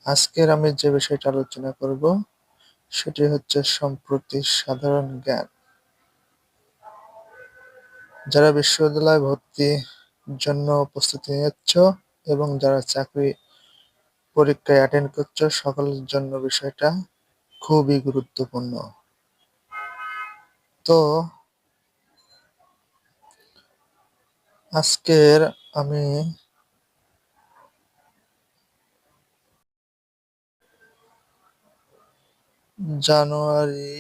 আজকের আমি যে বিষয়টা আলোচনা করব সেটি হচ্ছে সম্প্রতি সাধারণ জ্ঞান। যারা বিশ্ববিদ্যালয়ে ভর্তির জন্য প্রস্তুতি নিচ্ছ এবং যারা চাকরি পরীক্ষায় অ্যাটেন্ড করছো সকলের জন্য বিষয়টা খুবই গুরুত্বপূর্ণ। তো আজকের আমি জানুয়ারি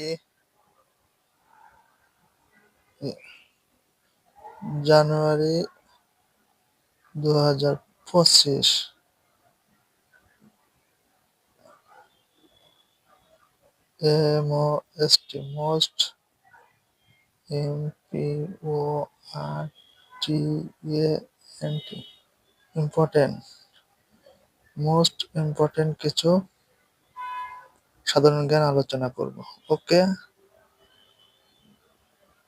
2025 মোস্ট ইম্পর্টেন্ট কিছু সাধারণ জ্ঞান আলোচনা করব। ওকে,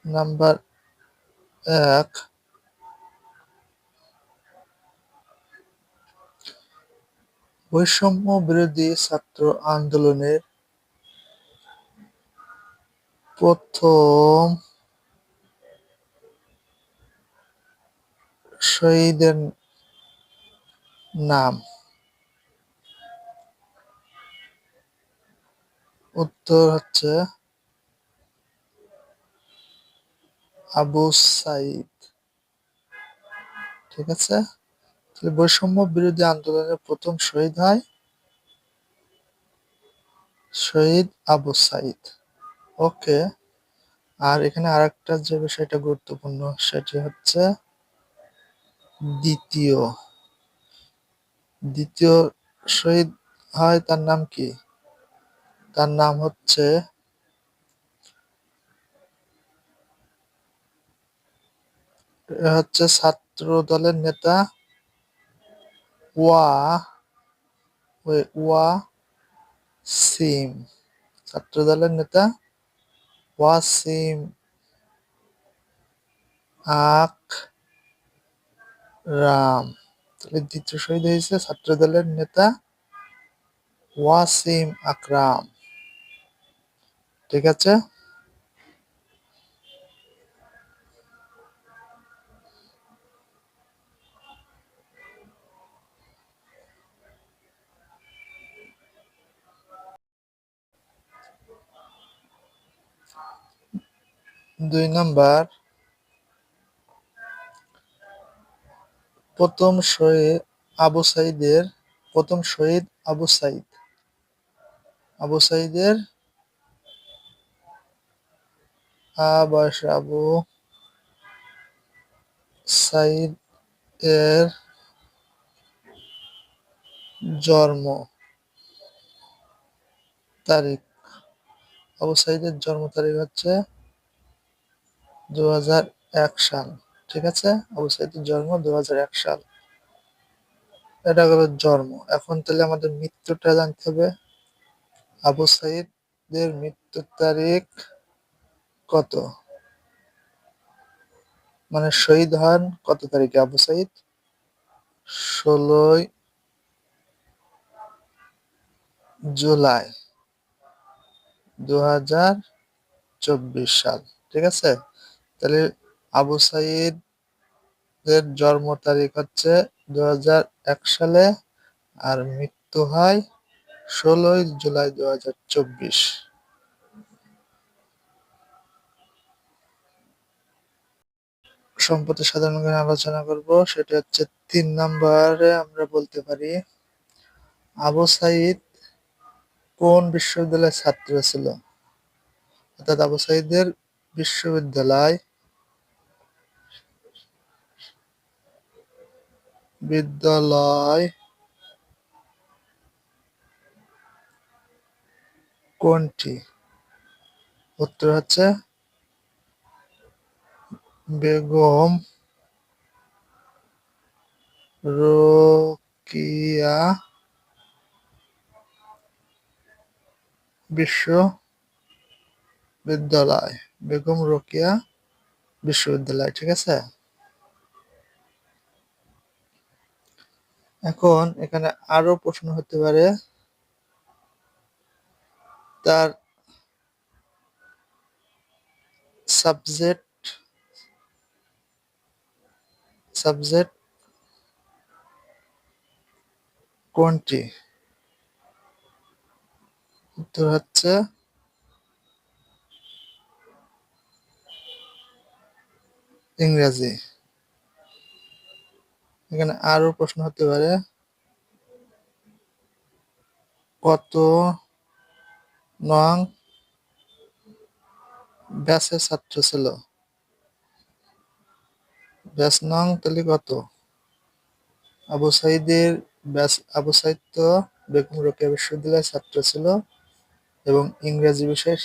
নাম্বার 1, বৈষম্য বিরোধী ছাত্র আন্দোলনের প্রথম শহীদের নাম। উত্তর হচ্ছে আবু সাইদ। ঠিক আছে, তাহলে বৈষম্য বিরোধী আন্দোলনের প্রথম শহীদ হয় শহীদ আবু সাইদ। ওকে, আর এখানে আরেকটা যে বিষয়টা গুরুত্বপূর্ণ সেটি হচ্ছে দ্বিতীয় শহীদ হয়, তার নাম কি? তার নাম হচ্ছে ছাত্র দলের নেতা ওয়াসিম। ছাত্র দলের নেতা ওয়াসিম আকরাম। তাহলে দ্বিতীয় শহীদ হয়েছে ছাত্র দলের নেতা ওয়াসিম আকরাম। ঠিক আছে, 2 নাম্বার, প্রথম শহীদ আবু সাইদের আবু সাইদ এর জন্ম তারিখ। আবু সাইদের জন্ম তারিখ হচ্ছে 2001 সাল। ঠিক আছে, আবু সাইদের জন্ম 2001 সাল। এটা হলো জন্ম। এখন তাহলে আমাদের মৃত্যুটা জানতে হবে। আবু সাইদের মৃত্যুর তারিখ কত, মানে শহীদ হন কত তারিখে আবু সাইদ? 16ই জুলাই 2024 সাল। ঠিক আছে, তাহলে আবু সাইদ এর জন্ম তারিখ হচ্ছে 2001 সালে আর মৃত্যু হয় 16ই জুলাই 2024। সম্প্রতি সাধারণ জ্ঞান আলোচনা করব, সেটা হচ্ছে 3 নম্বরে আমরা বলতে পারি আবু সাইদ কোন বিশ্ববিদ্যালয়ের ছাত্র ছিল? অর্থাৎ আবু সাইদের বিদ্যালয় কোনটি? উত্তর হচ্ছে বেগম রোকেয়া বিশ্ববিদ্যালয়। ঠিক আছে, এখন এখানে আরো প্রশ্ন হতে পারে তার সাবজেক্ট কোনটি? উত্তর হচ্ছে ইংরেজি। এখানে আরো প্রশ্ন হতে পারে, কত নং ব্যাচের ছাত্র ছিল? ব্যাচ নং তাহলে কত? আবু সাইদের ব্যাচ, আবু সাইদ তো বেগম রোকেয়া বিশ্ববিদ্যালয়ের ছাত্র ছিল এবং ইংরেজি বিষয়ের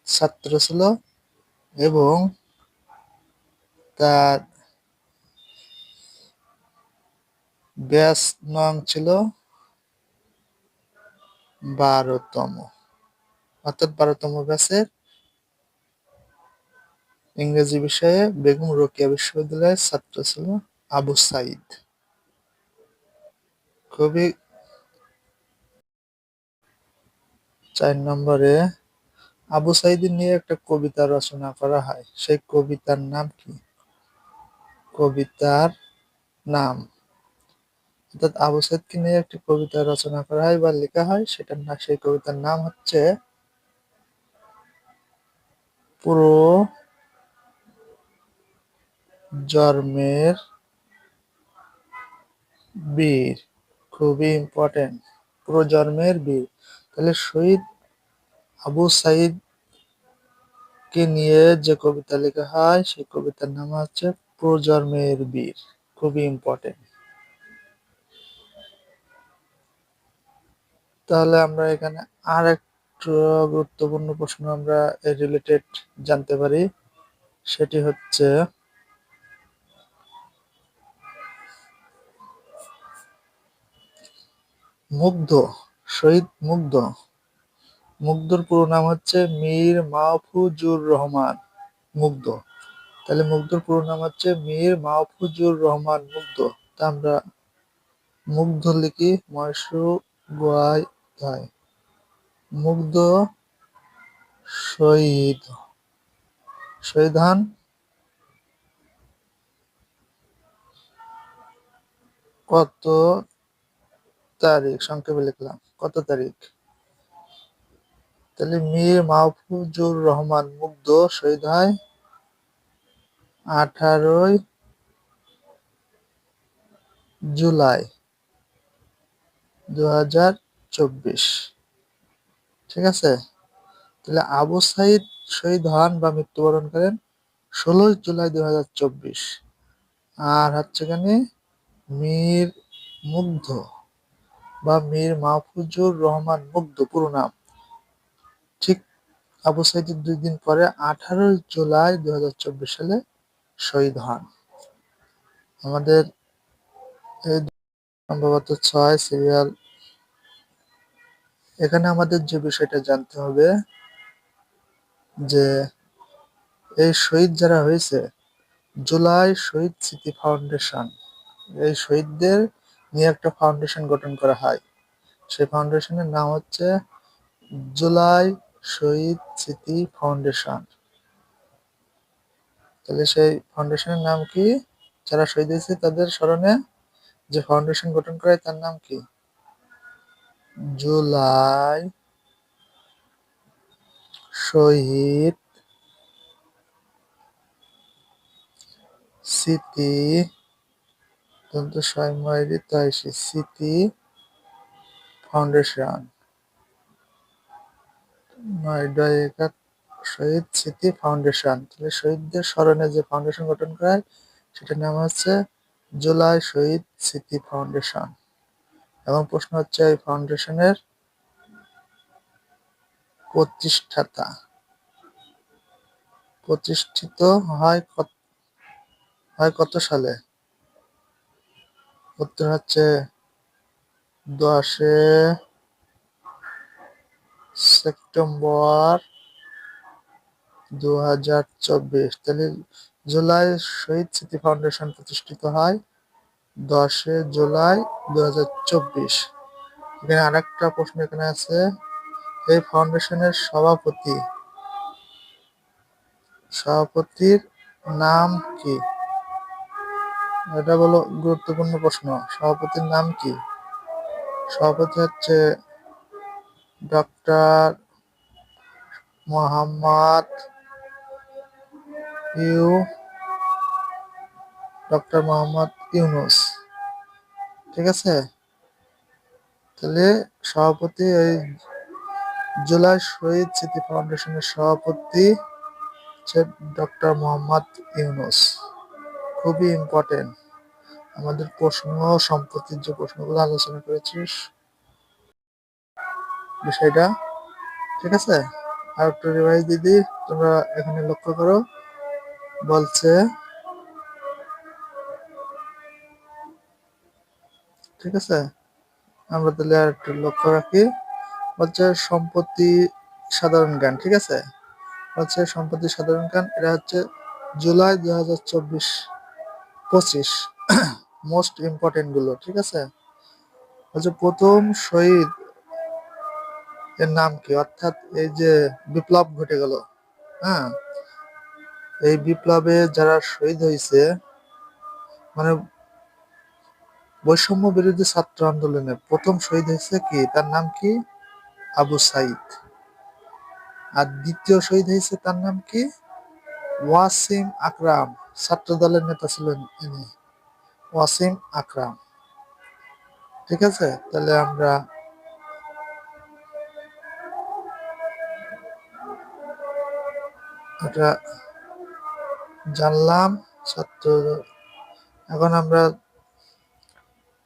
ছাত্র ছিল, এবং তার ব্যাচ নং ছিল 12তম, অর্থাৎ 12তম ব্যাচের ইংরেজি বিষয়ে বেগম রোকেয়া বিশ্ববিদ্যালয়ের ছাত্র ছিল আবু সাইদ। খুবই। 4 নম্বরে আবু সাইদের নিয়ে একটা কবিতা রচনা করা হয়, সেই কবিতার নাম কি? কবিতার নাম, অর্থাৎ আবু সাইদকে নিয়ে একটি কবিতা রচনা করা হয় বা লেখা হয়, সেটার না, সেই কবিতার নাম হচ্ছে প্রজন্মের বীর। খুবই ইম্পর্টেন্ট, প্রজন্মের বীর। তাহলে শহীদ আবু সাইদ কে নিয়ে যে কবিতা লেখা হয়, সেই কবিতার নাম হচ্ছে প্রজন্মের বীর। খুবই ইম্পর্টেন্ট। তাহলে আমরা এখানে আর একটু গুরুত্বপূর্ণ প্রশ্ন আমরা রিলেটেড জানতে পারি, সেটি হচ্ছে মুগ্ধ। শহীদ মুগ্ধর পুরো নাম হচ্ছে মীর মাহফুজুর রহমান মুগ্ধ। তাহলে মুগ্ধর পুরো নাম হচ্ছে মীর মাহফুজুর রহমান মুগ্ধ। তা আমরা মুগ্ধ লিখি ময়সু গোয়ায় হয় মুগ্ধ শহীদ হন কত তারিখ? সংক্ষেপে লিখলাম কত তারিখ। তাহলে মীর মাহফুজুর রহমান মুগ্ধ শহীদ হয় 18 জুলাই 2024। ঠিক আছে। তাহলে আবু সাইদ শহীদ হন বা মৃত্যুবরণ করেন 16 জুলাই 2024। আর হচ্ছে এখানে মীর মুগ্ধ বা মীর মাহফুজুর রহমান মুগ্ধ পুরো নাম, ঠিক আবু সাইদের 2 দিন পরে 18 জুলাই 2024 সালে শহীদ হন। আমাদের এই সম্ভবত 6 সিরিয়াল। এখানে আমাদের যে বিষয়টা জানতে হবে যে এই শহীদ যারা হয়েছে, জুলাই শহীদ স্মৃতি ফাউন্ডেশন, এই শহীদদের নিয়ে একটা ফাউন্ডেশন গঠন করা হয়। সেই ফাউন্ডেশনের নাম হচ্ছে জুলাই শহীদ স্মৃতি ফাউন্ডেশন। তাহলে সেই ফাউন্ডেশনের নাম কি? যারা শহীদ হয়েছে তাদের স্মরণে যে ফাউন্ডেশন গঠন করা হয় তার নাম কি? জুলাই শহীদ স্মৃতি স্মৃতি ফাউন্ডেশন, শহীদ স্মৃতি ফাউন্ডেশন। তাহলে শহীদদের স্মরণে যে ফাউন্ডেশন গঠন করা হয় সেটার নাম হচ্ছে জুলাই শহীদ স্মৃতি ফাউন্ডেশন। এবং প্রশ্ন হচ্ছে এই ফাউন্ডেশনের প্রতিষ্ঠিত হয় কত সালে? উত্তর হচ্ছে 10 সেপ্টেম্বর 2024। তাহলে জুলাই শহীদ স্মৃতি ফাউন্ডেশন প্রতিষ্ঠিত হয় 10 জুলাই 2024। এখানে আরেকটা প্রশ্ন এখানে আছে, এই ফাউন্ডেশনের সভাপতির নাম কি? এটা বলো গুরুত্বপূর্ণ প্রশ্ন। সভাপতির নাম কি? সভাপতি হচ্ছে ডক্টর মোহাম্মদ ইউনূস। ঠিক আছে, তাহলে সভাপতি এই জুলাই শহীদ স্মৃতি ফাউন্ডেশনের সভাপতি হচ্ছে ডক্টর মোহাম্মদ ইউনূস। খুবই ইম্পর্টেন্ট আমাদের প্রশ্ন সম্পত্তির যে প্রশ্নগুলো আলোচনা করেছিস বিষয়টা। ঠিক আছে, আর একটু রিভাইজ দিদি, তোমরা এখানে লক্ষ্য করো। বলছে, ঠিক আছে, আমরা তাহলে আর একটু লক্ষ্য রাখি। বলছে সম্পত্তি সাধারণ জ্ঞান। ঠিক আছে, হচ্ছে সম্পত্তি সাধারণ জ্ঞান। এটা হচ্ছে জুলাই 2024-25 মোস্ট ইম্পর্টেন্ট গুলো। ঠিক আছে, হচ্ছে প্রথম শহীদ এর নাম কি? অর্থাৎ এই যে বিপ্লব ঘটে গেল, হ্যাঁ, এই বিপ্লবে যারা শহীদ হয়েছে, মানে বৈষম্য বিরোধী ছাত্র আন্দোলনে প্রথম শহীদ হয়েছে কি, তার নাম কি? আবু সাইদ। আর দ্বিতীয় শহীদ হয়েছে, তার নাম কি? ওয়াসিম আকরাম। ছাত্র দলের নেতা ছিলেন ইনি, ওয়াসিম আকরাম। ঠিক আছে, তাহলে আমরা এটা জানলাম ছাত্র। এখন আমরা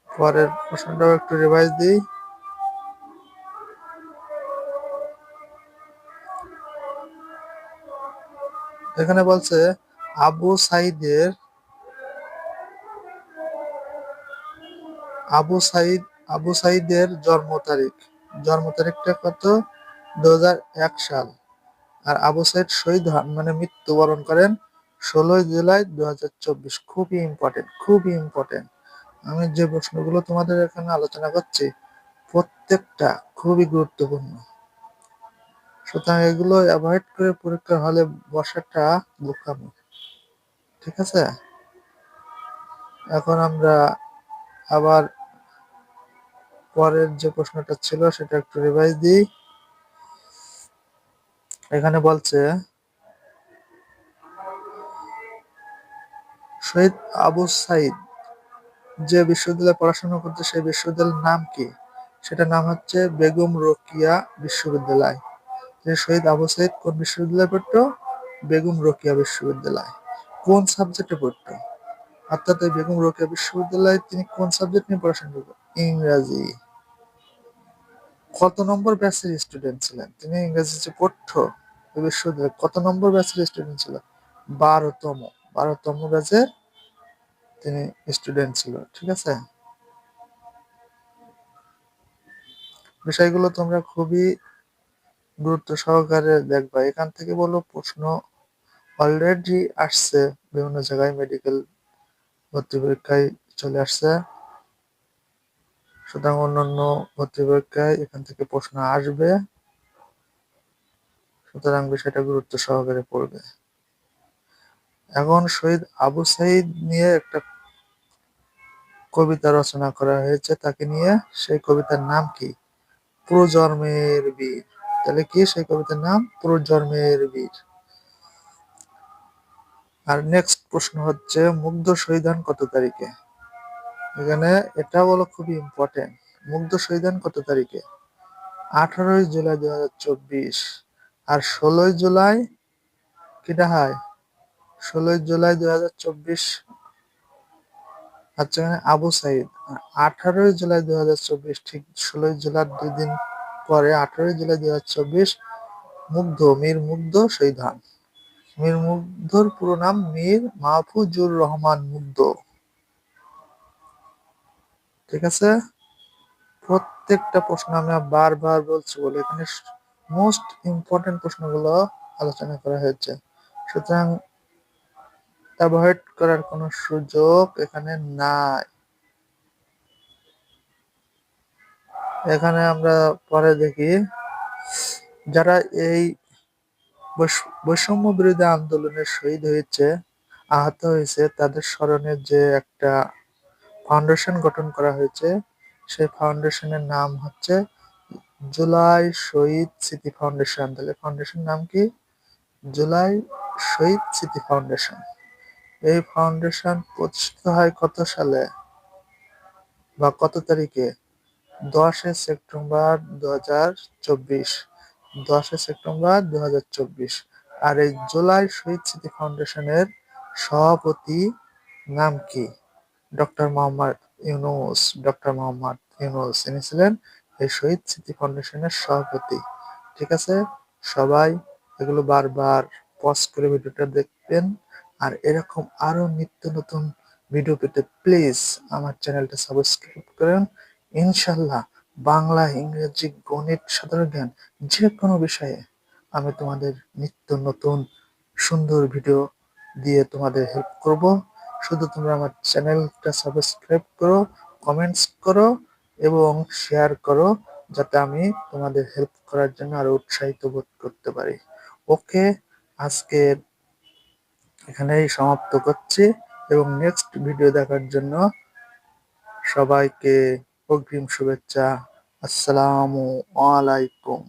পরের প্রশ্নটাও একটু রিভাইজ দিই। এখানে বলছে আবু সাইদের আবু সাইদের জন্ম তারিখটা কত? 2001 সাল। আর আবু সাইদ শহীদ হন মানে মৃত্যুবরণ করেন 16 জুলাই 2024। খুবই ইম্পর্টেন্ট। আমি যে প্রশ্নগুলো তোমাদের এখানে আলোচনা করছি প্রত্যেকটা খুবই গুরুত্বপূর্ণ, সুতরাং এগুলো অ্যাভয়েড করে পরীক্ষার হলে বসাটা বোকামি। ঠিক আছে, এখন আমরা আবার পরের যে প্রশ্নটা ছিল সেটা একটু রিভাইজ দিই। এখানে বলছে শহীদ আবু সাইদ যে বিশ্ববিদ্যালয়ে পড়াশোনা করতে, সেই বিশ্ববিদ্যালয়ের নাম কি? সেটা নাম হচ্ছে বেগম রোকেয়া বিশ্ববিদ্যালয়। যে শহীদ আবু সাইদ কোন বিশ্ববিদ্যালয়ে পড়তো? বেগম রোকেয়া বিশ্ববিদ্যালয়। কোন সাবজেক্টে পড়তো? অর্থাৎ এই বেগম রোকেয়া বিশ্ববিদ্যালয়ে তিনি কোন সাবজেক্ট নিয়ে পড়াশোনা করতেন? ইংরাজি। কত নম্বর ব্যাচের স্টুডেন্ট ছিলেন তিনি? ইংরেজি যে পড়তো ওই বিশ্ববিদ্যালয়ে কত নম্বর ব্যাচের স্টুডেন্ট ছিল? 12তম ব্যাচের তিনি স্টুডেন্ট ছিল। ঠিক আছে, বিষয়গুলো তোমরা খুবই গুরুত্ব সহকারে দেখবা। এখান থেকে বলো প্রশ্ন অলরেডি আসছে বিভিন্ন জায়গায়, মেডিকেল ভর্তি পরীক্ষায় চলে আসছে, সুতরাং অন্যান্য ভর্তি পরীক্ষায় এখান থেকে প্রশ্ন আসবে, সুতরাং বিষয়টা গুরুত্ব সহকারে পড়বে। এখন শহীদ আবু সাইদ নিয়ে একটা কবিতা রচনা করা হয়েছে তাকে নিয়ে। সেই কবিতার নাম কি? প্রজন্মের বীর। তাহলে কি সেই কবিতার নাম? প্রজন্মের বীর। আর নেক্সট প্রশ্ন হচ্ছে মুগ্ধ শহীদ হন কত তারিখে? এখানে এটা বলো খুবই ইম্পর্টেন্ট। মুগ্ধ শহীদ হন কত তারিখে? 18 জুলাই 2024। আর 16 জুলাই কিটা হয়? 16 জুলাই 2024 আচ্ছা, এখানে আবু সাইদ। 18 জুলাই 2024, ঠিক 16 জুলাই 2 দিন পরে 18 জুলাই 2024 মীর মুগ্ধ শহীদ হন। মীর মুগ্ধর পুরো নাম মীর মাহফুজুর রহমান মুগ্ধ। ঠিক আছে, প্রত্যেকটা প্রশ্ন আমি বারবার বলছি বলে এখানে মোস্ট ইম্পর্টেন্ট প্রশ্নগুলো আলোচনা করা হয়েছে, সুতরাং অ্যাভয়েড করার কোনো সুযোগ এখানে নাই। এখানে আমরা পরে দেখি যারা এই বৈষম্য বিরোধী আন্দোলনে শহীদ হয়েছে, আহত হয়েছে, তাদের স্মরণে যে একটা ফাউন্ডেশন গঠন করা হয়েছে, সেই ফাউন্ডেশনের নাম হচ্ছে জুলাই শহীদ স্মৃতি ফাউন্ডেশন। তাহলে ফাউন্ডেশন নাম কি? জুলাই শহীদ স্মৃতি ফাউন্ডেশন। এই ফাউন্ডেশন প্রতিষ্ঠিত হয় কত সালে বা কত তারিখে? 10 সেপ্টেম্বর 2024। 10 সেপ্টেম্বর 2024। আর এই জুলাই শহীদ স্মৃতি ফাউন্ডেশনের সভাপতি নাম কি? ডক্টর মোহাম্মদ ইউনূস। ডক্টর মোহাম্মদ ইউনূস ইনি ছিলেন এই শহীদ স্মৃতি ফাউন্ডেশনের সভাপতি। ঠিক আছে, সবাই এগুলো বারবার পজ করে ভিডিওটা দেখবেন। আর এরকম আরো নিত্য নতুন ভিডিও পেতে প্লিজ আমার চ্যানেলটা সাবস্ক্রাইব করেন। ইনশাল্লাহ বাংলা, ইংরেজি, গণিত, সাধারণ জ্ঞান যে কোনো বিষয়ে আমি তোমাদের নিত্য নতুন সুন্দর ভিডিও দিয়ে তোমাদের হেল্প করব। শুধু তোমরা আমার চ্যানেলটা সাবস্ক্রাইব করো, কমেন্টস করো এবং শেয়ার করো, যাতে আমি তোমাদের হেল্প করার জন্য আরো উৎসাহিত বোধ করতে পারি। ওকে, আজকে এখানেই সমাপ্ত করছি এবং নেক্সট ভিডিও দেখার জন্য সবাইকে অগ্রিম শুভেচ্ছা। আসসালামু আলাইকুম।